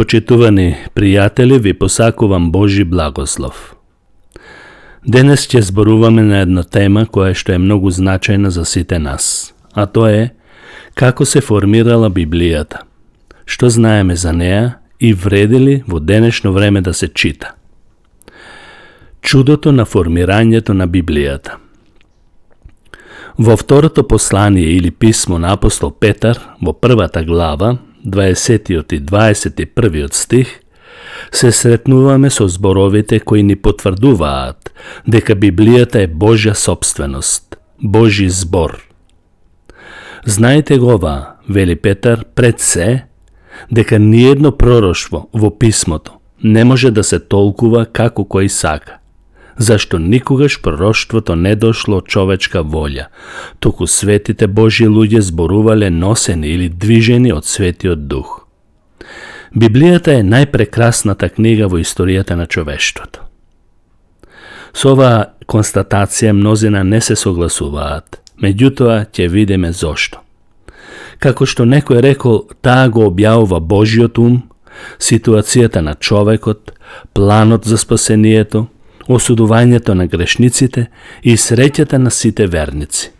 Почитувани пријатели, ви посакувам Божи благослов. Денес ќе зборуваме на една тема која што е многу значајна за сите нас, а тоа е како се формирала Библијата, што знаеме за неа и вреди ли во денешно време да се чита. Чудото на формирањето на Библијата. Во второто послание или писмо на апостол Петар, во првата глава, 20 и 21 стих, се сретнуваме со зборовите кои ни потврдуваат дека Библијата е Божја собственост, Божи збор. Знаете го ова, вели Петар, пред се, дека ниедно пророштво во писмото не може да се толкува како кој сака, зашто никогаш пророштвото не дошло од човечка волја, туку светите Божји луѓе зборувале носени или движени од Светиот Дух. Библијата е најпрекрасната книга во историјата на човештвото. Со оваа констатација мнозина не се согласуваат, меѓутоа ќе видиме зошто. Како што некој рекол, таа го објавува Божјиот ум, ситуацијата на човекот, планот за спасението, осудувањето на грешниците и среќата на сите верници.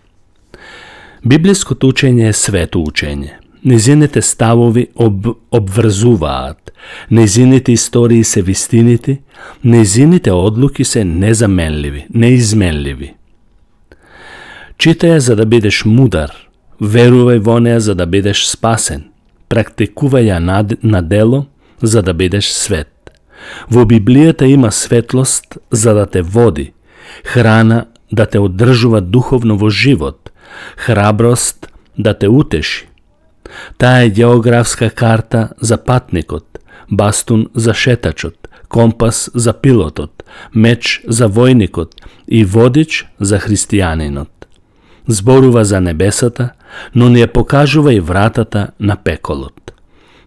Библиското учење е свето учење. Незините ставови обврзуваат, незините истории се вистинити, незините одлуки се незаменливи, неизменливи. Читај за да бидеш мудар, верувај во неа за да бидеш спасен, практикувај ја на дело за да бидеш свет. Во Библијата има светлост за да те води, храна да те одржува духовно во живот, храброст да те утеши. Таа е географска карта за патникот, бастун за шетачот, компас за пилотот, меч за војникот и водич за христијанинот. Зборува за небесата, но не ја покажува и вратата на пеколот.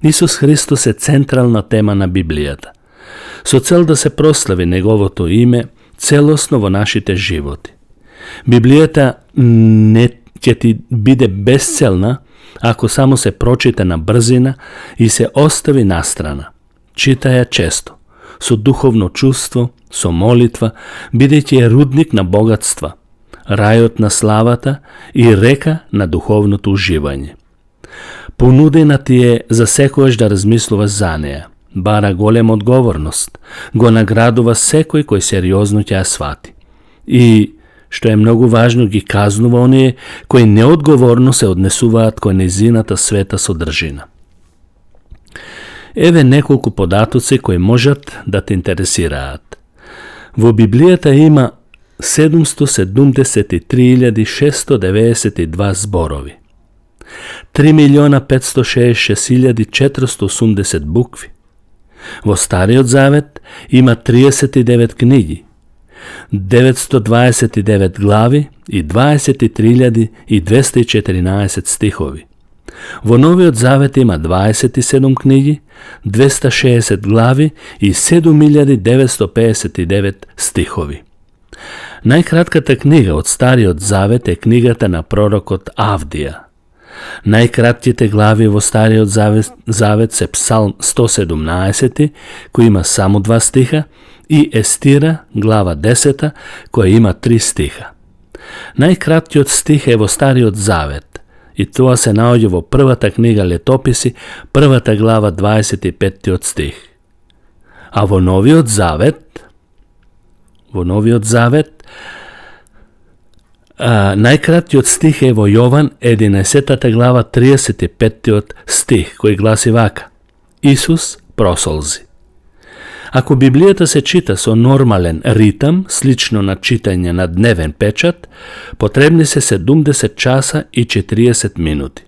Исус Христос е централна тема на Библијата, со цел да се прослави Неговото име целосно во нашите животи. Библијата не ќе ти биде безцелна ако само се прочита на брзина и се остави настрана. Читај ја често, со духовно чувство, со молитва, бидејќи е рудник на богатства, рајот на славата и река на духовното уживање. Понудена ти е за секојаш да размислуваш за неа. Бара голема одговорност, го наградува секој кој сериозно ќе ја свати. И, што е многу важно, ги казнува оние кои неодговорно се однесуваат кој незината света содржина. Еве неколку податоци кои можат да те интересираат. Во Библијата има 773.692 зборови, 3.566.480 букви. Во Стариот Завет има 39 книги, 929 глави и 23.214 стихови. Во Новиот Завет има 27 книги, 260 глави и 7.959 стихови. Најкратката книга од Стариот Завет е книгата на пророкот Авдија. Најкратките глави во Стариот Завет се Псалм 117, кој има само 2 стиха, и Естира, глава 10, која има 3 стиха. Најкраткиот стих е во Стариот Завет, и тоа се наоѓа во првата книга Летописи, првата глава 25 стих. А во Новиот Завет, најкраткиот стих е во Јован 11 глава 35 стих, кој гласи вака: Исус просолзи. Ако Библијата се чита со нормален ритам, слично на читање на дневен печат, потребни се 70 часа и 40 минути.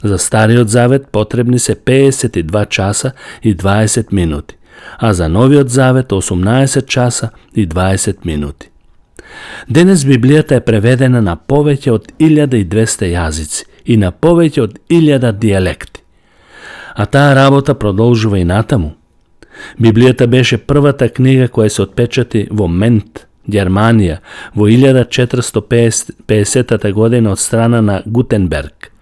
За Стариот Завет потребни се 52 часа и 20 минути, а за Новиот Завет 18 часа и 20 минути. Денес Библијата е преведена на повеќе од 1200 јазици и на повеќе од 1000 дијалекти. А таа работа продолжува и натаму. Библијата беше првата книга која се отпечати во Мент, Германија, во 1450 година од страна на Гутенберг.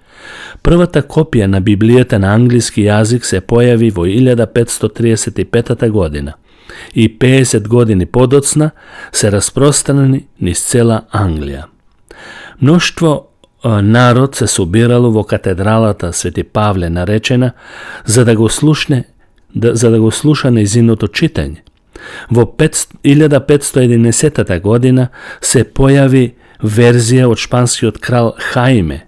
Prvата копија на Библијата на англиски јазик се појави во 1535 година и 50 години подоцна се распространени низ цела Англија. Мноштво народ се собирало во катедралата Свети Павле наречена за да го слуша нејзиното читање. Во 1511 година се појави верзија од шпанскиот крал Хаиме.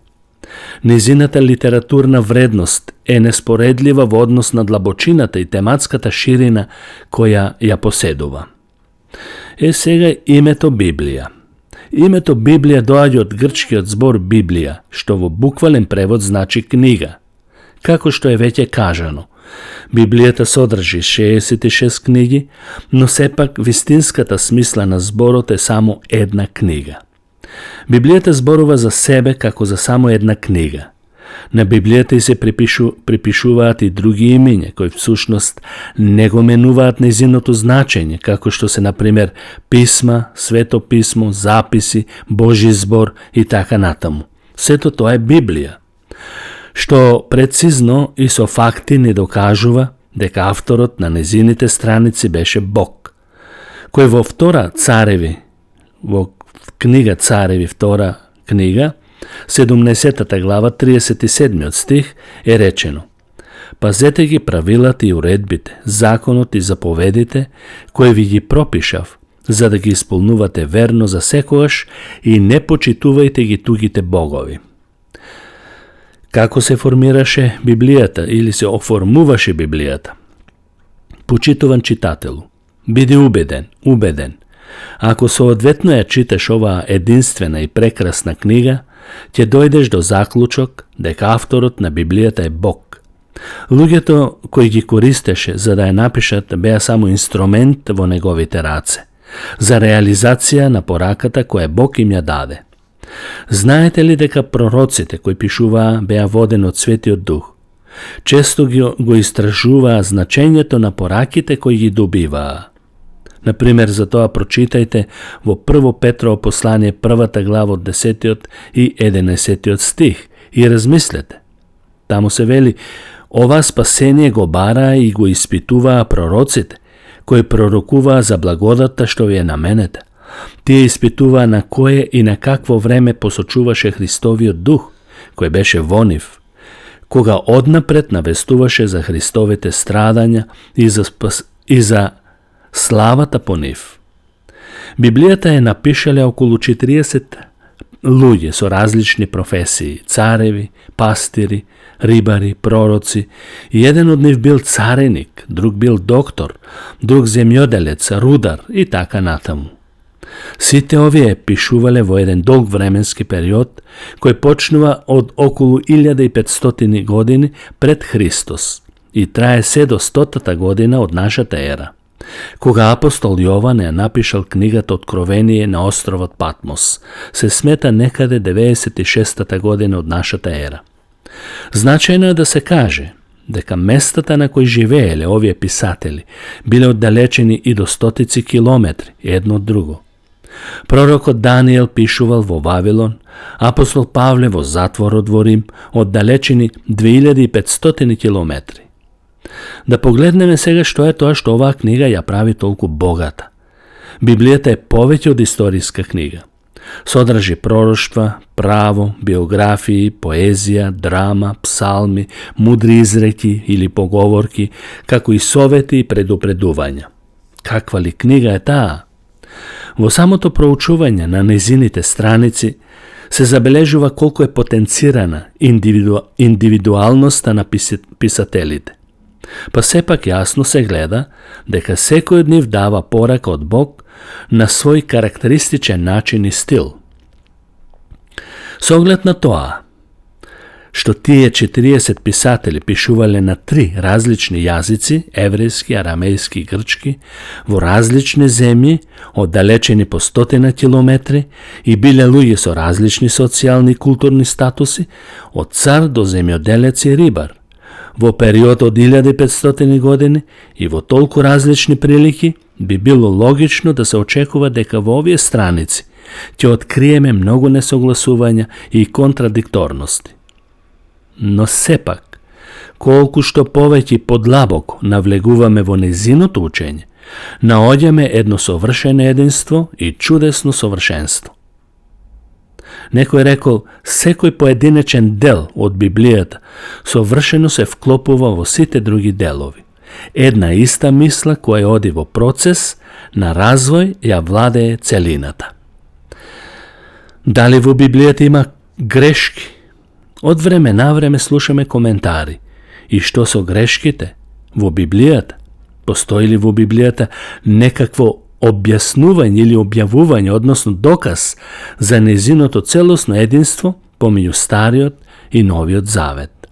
Нејзината литературна вредност е неспоредлива во однос на длабочината и тематската ширина која ја поседува. Сега името Библија. Името Библија доаѓа од грчкиот збор Библија, што во буквален превод значи книга. Како што е веќе кажано, Библијата содржи 66 книги, но сепак вистинската смисла на зборот е само една книга. Библијата зборува за себе како за само една книга. На Библијата и се припишуваат и други имиња, кои всушност не го менуваат нејзиното значење, како што се, например, писма, свето писмо, записи, Божи збор и така натаму. Сето тоа е Библија, што прецизно и со факти ни докажува дека авторот на нејзините страници беше Бог, кој во книга Цареви, втора книга, 17 глава, 37 стих е речено: Пазете ги правилата и уредбите, законот и заповедите, кои ви ги пропишав, за да ги исполнувате верно за секогаш и не почитувајте ги тугите богови. Како се формираше Библијата или се оформуваше Библијата? Почитуван читателу, биди убеден. Ако соодветно ја читаш оваа единствена и прекрасна книга, ќе дојдеш до заклучок дека авторот на Библијата е Бог. Луѓето кои ги користеше за да ја напишат беа само инструмент во неговите раце, за реализација на пораката која Бог им ја даде. Знаете ли дека пророците кои пишуваа беа водени од Светиот Дух? Често го истражуваа значењето на пораките кои ги добиваа. Например, за тоа прочитајте во 1 Петрово послание 1 глава од 10 и 11 стих и размислете. Таму се вели: ова спасение го бараа и го испитуваа пророците, кои пророкуваа за благодатта што ви е наменета. Тие испитуваа на кое и на какво време посочуваше Христовиот Дух, кој беше во нив, кога однапред навестуваше за Христовите страдања и за славата по нив. Библијата е напишале околу 40 луѓе со различни професии: цареви, пастири, рибари, пророци, и еден од нив бил цареник, друг бил доктор, друг земјоделец, рудар и така натаму. Сите овие пишувале во еден долг временски период, кој почнува од околу 1500 години пред Христос и трае се до 100-та година од нашата ера, кога апостол Јован ја напишал книгата Откровение на островот Патмос. Се смета некаде 96-та година од нашата ера. Значајно е да се каже дека местата на кои живееле овие писатели биле оддалечени и до стотици километри едно од друго. Пророкот Даниел пишувал во Вавилон, апостол Павле во затворот во Рим, оддалечени 2500 километри. Да погледнеме сега што е тоа што оваа книга ја прави толку богата. Библијата е повеќе од историска книга. Содржи пророштва, право, биографии, поезија, драма, псалми, мудри изреки или поговорки, како и совети и предупредувања. Каква ли книга е таа? Во самото проучување на нејзините страници се забележува колку е потенцирана индивидуалноста на писателите. Па сепак јасно се гледа дека секој од нив дава порака од Бог на свој карактеристичен начин и стил. Со оглед на тоа, што тие 40 писатели пишувале на 3 различни јазици, еврејски, арамејски и грчки, во различни земји, оддалечени по 100 километри, и биле луѓе со различни социјални и културни статуси, од цар до земјоделец и рибар, во период од 1500 години и во толку различни прилики, би било логично да се очекува дека во овие страници ќе откриеме многу несогласувања и контрадикторности. но сепак, колку што повеќе подлабоко навлегуваме во незиното учење, наоѓаме едно совршено единство и чудесно совршенство. Некој рекол, секој поединечен дел од Библијата совршено се вклопува во сите други делови. Една иста мисла која оди во процес на развој ја владее целината. Дали во Библијата има грешки? Од време на време слушаме коментари. И што со грешките? Во Библијата? Постои ли во Библијата некакво објаснување или објавување, односно доказ за незиното целосно единство помеѓу Стариот и Новиот Завет?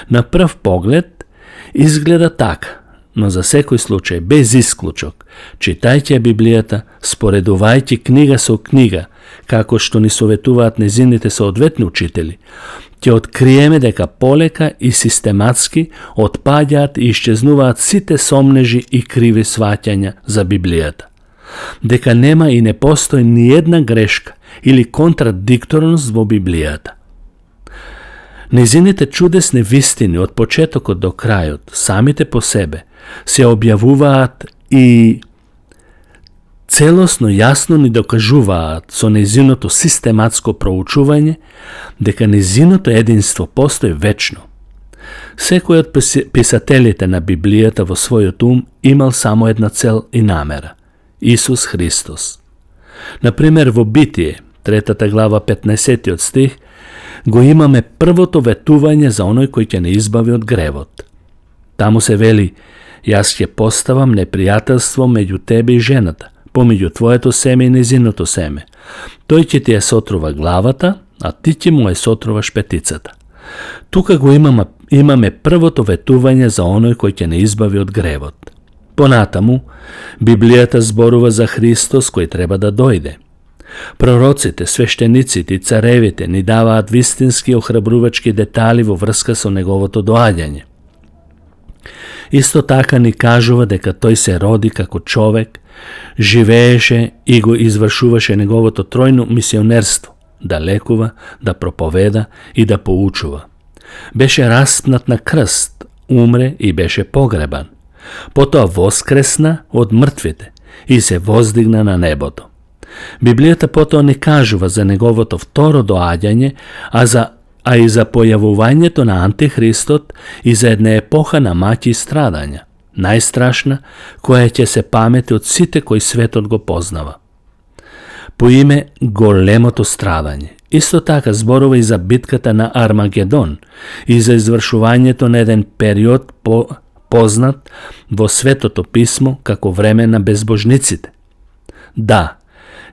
На прв поглед изгледа така, но за секој случај, без исклучок, читајќи Библијата, споредувајќи книга со книга, како што ни советуваат незините соодветни учители, ќе откриеме дека полека и систематски отпаѓаат и исчезнуваат сите сомнежи и криви сваќања за Библијата. Дека нема и не постои ни една грешка или контрадикторност во Библијата. Незините чудесни вистини од почетокот до крајот, самите по себе, се објавуваат и целосно јасно ни докажуваат со незиното систематско проучување дека незиното единство постои вечно. Секој од писателите на Библијата во својот ум имал само една цел и намера – Исус Христос. Например, во Битие, 3 глава, 15 стих, го имаме првото ветување за оној кој ќе не избави од гревот. Таму се вели: јас ќе поставам непријателство меѓу тебе и жената, помеѓу твоето семе и незиното семе. Тој ќе ти ја сотрува главата, а ти ќе му ја сотруваш петицата. Тука го имаме првото ветување за оној кој ќе не избави од гревот. Понатаму, Библијата зборува за Христос кој треба да дојде. Пророците, свештениците и царевите ни даваат вистински и охрабрувачки детали во врска со неговото доаѓање. Исто така ни кажува дека тој се роди како човек, живееше и го извршуваше неговото тројно мисионерство, да лекува, да проповеда и да поучува. Беше распнат на крст, умре и беше погребан. Потоа воскресна од мртвите и се воздигна на небото. Библијата потоа не кажува за неговото второ доаѓање, а и за појавувањето на Антихристот и за една епоха на маќи и страдања, најстрашна, која ќе се памети од сите кои светот го познава. По име големото страдање. Исто така зборува и за битката на Армагедон и за извршувањето на еден период познат во Светото писмо како време на безбожниците. Да,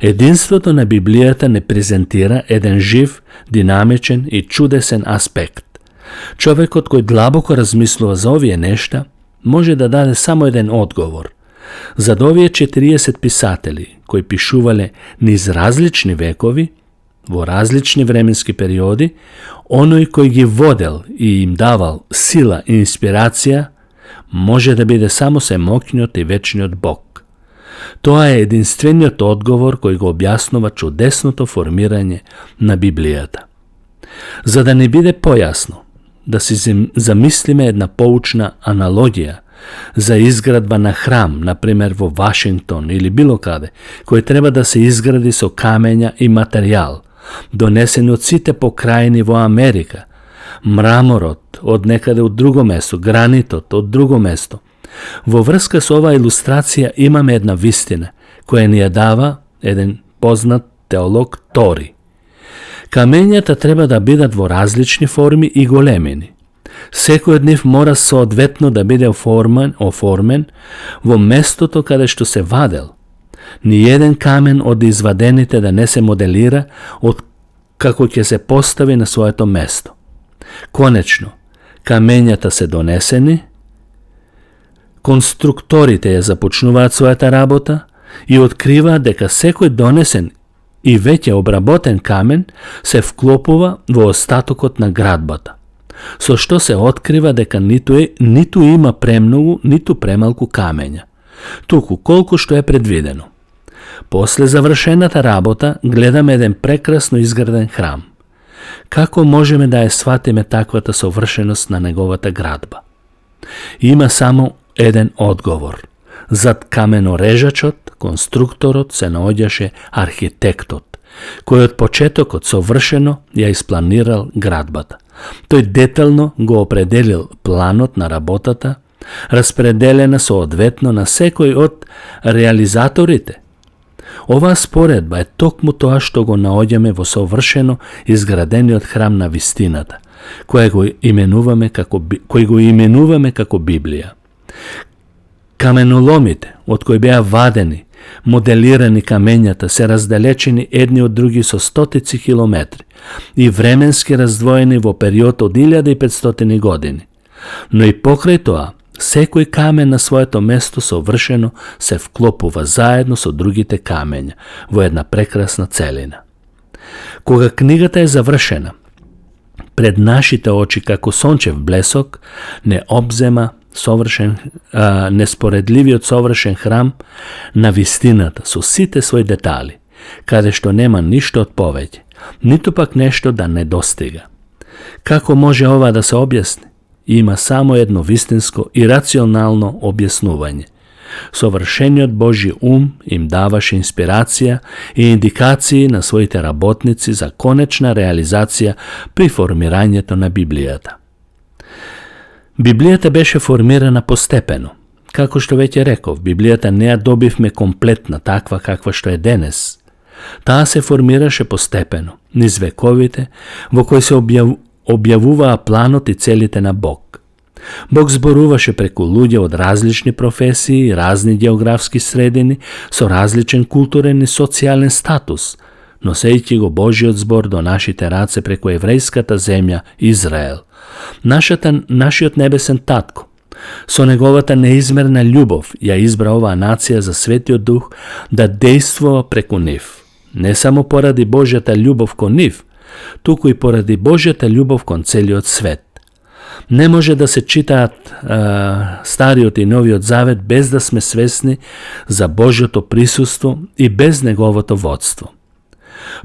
единството на Библијата не презентира еден жив, динамичен и чудесен аспект. Човекот кој длабоко размислува за овие нешта може да даде само еден одговор. За овие 40 писатели кои пишувале низ различни векови, во различни временски периоди, оној кој ги водел и им давал сила и инспирација може да биде само семоќниот и вечниот Бог. Тоа е единствениот одговор кој го објаснува чудесното формирање на Библијата. За да не биде појасно, да си замислиме една поучна аналогија за изградба на храм, например во Вашингтон или било каде, кој треба да се изгради со камења и материјал, донесени од сите покрајни во Америка, мраморот од некаде од друго место, гранитот од друго место. Во врска со оваа илустрација имаме една вистина, која ни ја дава еден познат теолог Тори. Камењата треба да бидат во различни форми и големини. Секој од нив мора соодветно да биде оформен во местото каде што се вадел. Ни еден камен од извадените да не се моделира од како ќе се постави на своето место. Конечно, камењата се донесени, конструкторите ја започнуваат својата работа и откриваат дека секој донесен и веќе обработен камен се вклопува во остатокот на градбата, со што се открива дека ниту има премногу, ниту премалку камења, туку колку што е предвидено. После завршената работа гледаме еден прекрасно изграден храм. Како можеме да ја сватиме таквата совршеност на неговата градба? Има само еден одговор. Зад каменорежачот, конструкторот, се наоѓаше архитектот, кој од почетокот совршено ја испланирал градбата. Тој детално го определил планот на работата, распределена соодветно на секој од реализаторите. Оваа споредба е токму тоа што го наоѓаме во совршено изградениот храм на вистината, кој го именуваме како Библија. Каменоломите, од кои беа вадени, моделирани камењата, се разделечени едни од други со стотици километри и временски раздвоени во период од 1500 години. Но и покрај тоа, секој камен на своето место совршено се вклопува заедно со другите камења во една прекрасна целина. Кога книгата е завршена, пред нашите очи како сончев блесок не обзема неспоредливиот совршен храм на вистината со сите своји детали, каде што нема ништо од повеќе, ниту пак нешто да недостига. Како може ова да се објасни? Има само едно вистинско и рационално објаснување. Совршениот Божји ум им даваше инспирација и индикации на своите работници за конечна реализација при формирањето на Библијата. Библијата беше формирана постепено. Како што веќе реков, Библијата не ја добивме комплетна, таква каква што е денес. Таа се формираше постепено, низ вековите, во кои се објавуваа планот и целите на Бог. Бог зборуваше преку луѓе од различни професии и разни географски средини со различен културен и социјален статус, носејќи го Божиот збор до нашите раце преку еврејската земја Израел. Нашиот небесен татко, со неговата неизмерна љубов, ја избра оваа нација за Светиот Дух да дејствува преку нив. Не само поради Божјата љубов кон нив, туку и поради Божјата љубов кон целиот свет. Не може да се читаат Стариот и Новиот Завет без да сме свесни за Божјото присуство и без неговото водство.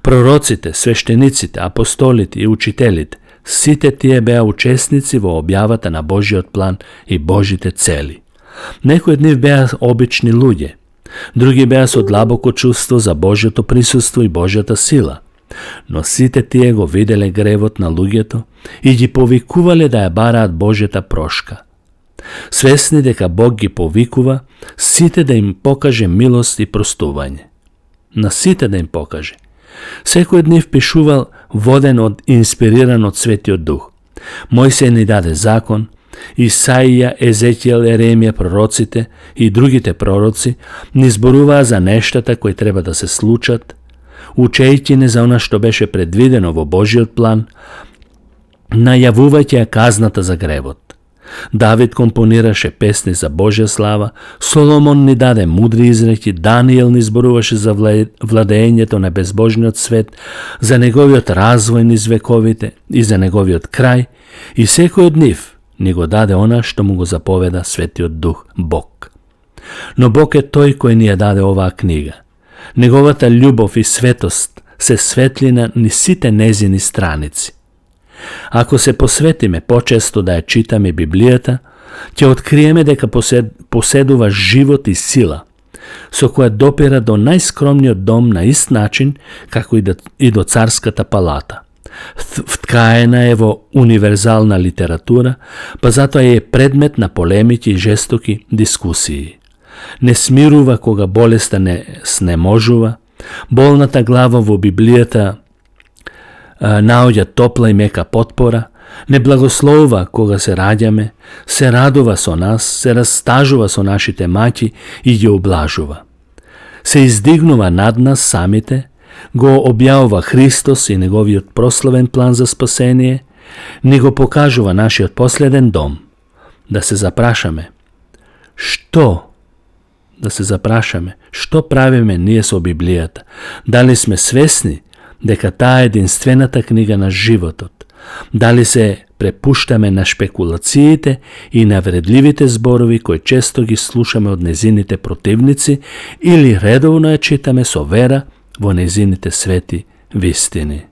Пророците, свештениците, апостолите и учителите, сите тие беа учесници во објавата на Божиот план и Божите цели. Некои од нив беа обични луѓе, други беа со длабоко чувство за Божјото присуство и Божјата сила, но сите тие го виделе гревот на луѓето и ги повикувале да ја бараат Божјата прошка. Свесни дека Бог ги повикува, сите да им покаже милост и простување. На сите да им покаже. Секој од нив пишувал воден од инспириран од Светиот Дух. Мојсей ни даде закон, Исаија, Езекиел, Еремија, пророците и другите пророци ни зборуваа за нештата кои треба да се случат, учејќи не за она што беше предвидено во Божиот план, најавувајќи ја казната за гревот. Давид компонираше песни за Божја слава, Соломон ни даде мудри изреки, Даниел ни зборуваше за владеењето на безбожниот свет, за неговиот развој низ вековите и за неговиот крај, и секој од нив ни го даде она што му го заповеда Светиот Дух, Бог. Но Бог е тој кој ни ја даде оваа книга. Неговата љубов и светост се светлина ни сите незини страници. Ако се посветиме почесто да ја читаме Библијата, ќе откриеме дека поседува живот и сила, со која допира до најскромниот дом на ист начин како и до царската палата. Вткаена е во универзална литература, па затоа е предмет на полемики и жестоки дискусии. Не смирува кога болеста не снеможува, болната глава во Библијата наоѓа топла и мека потпора, не благословува кога се раѓаме, се радува со нас, се растажува со нашите маќи и ги облажува. Се издигнува над нас самите, го објавува Христос и неговиот прославен план за спасение, ни го покажува нашиот последен дом. Да се запрашаме, што правиме ние со Библијата? Дали сме свесни дека таа е единствената книга на животот? Дали се препуштаме на шпекулациите и на вредливите зборови кои често ги слушаме од незините противници или редовно ја читаме со вера во незините свети вистини?